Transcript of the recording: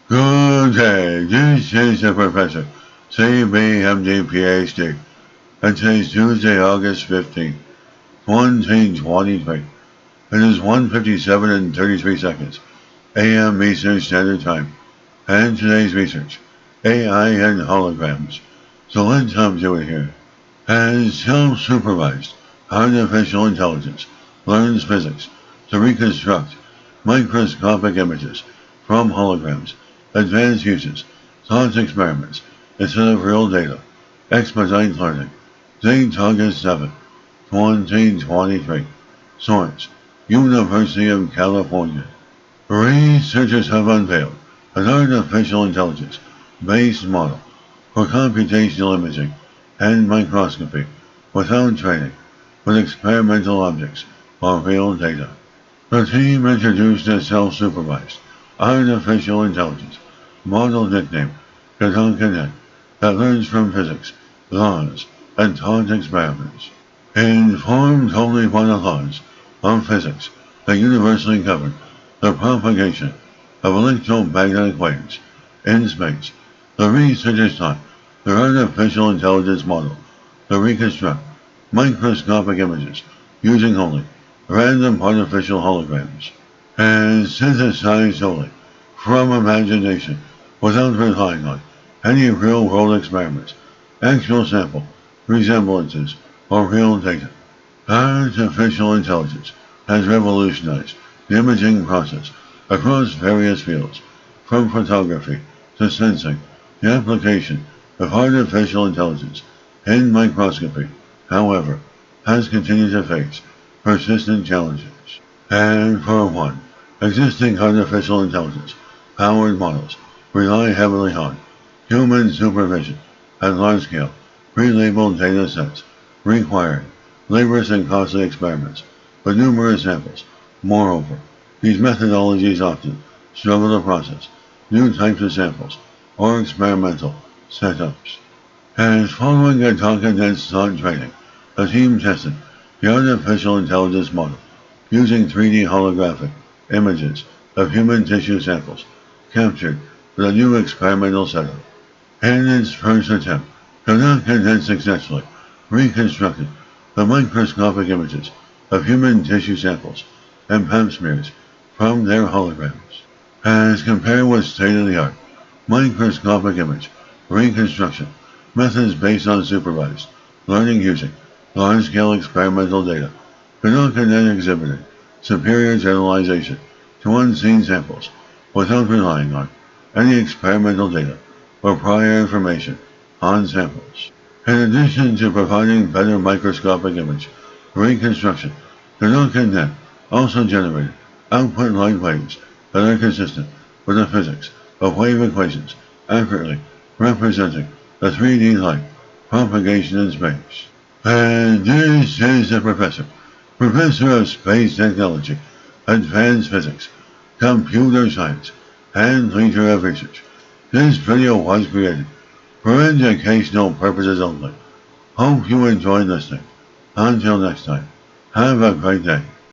Good day, this is the Professor, CBMD PhD, and today's Tuesday, August 15th, 2023. It is 1:57 and 33 seconds, AM Eastern Standard Time, and today's research, AI and holograms. So let's jump to it here. As self-supervised artificial intelligence learns physics to reconstruct microscopic images from holograms, advanced uses, thought experiments instead of real data, expedite learning. Date August 7, 2023. Source: University of California. Researchers have unveiled an artificial intelligence-based model for computational imaging and microscopy without training, with experimental objects or real data. The team introduced a self-supervised artificial intelligence model nicknamed Connect that learns from physics, laws, and taught experiments. Informed only by the laws of physics that universally govern the propagation of electromagnetic waves in space, the researchers taught their artificial intelligence model to reconstruct microscopic images using only random artificial holograms and synthesized only from imagination without relying on any real-world experiments, actual sample resemblances, or real data. Artificial intelligence has revolutionized the imaging process across various fields, from photography to sensing. The application of artificial intelligence in microscopy, however, has continued to face persistent challenges. And for one, existing artificial intelligence powered models rely heavily on human supervision at large scale, pre-labeled data sets, requiring laborious and costly experiments with numerous samples. Moreover, these methodologies often struggle to process new types of samples or experimental setups. And following a condensed thought training, the team tested the artificial intelligence model using 3D holographic images of human tissue samples captured with a new experimental setup. In its first attempt, Connect successfully reconstructed the microscopic images of human tissue samples and pap smears from their holograms. As compared with state-of-the-art microscopic image reconstruction methods based on supervised learning using large-scale experimental data, Connect exhibited superior generalization to unseen samples without relying on any experimental data or prior information on samples. In addition to providing better microscopic image reconstruction, Connect also generated output light waves that are consistent with the physics of wave equations, accurately representing the 3D light propagation in space. And this is the Professor of Space Technology, Advanced Physics, Computer Science, and Leader of Research. This video was created for educational purposes only. Hope you enjoyed listening. Until next time, have a great day.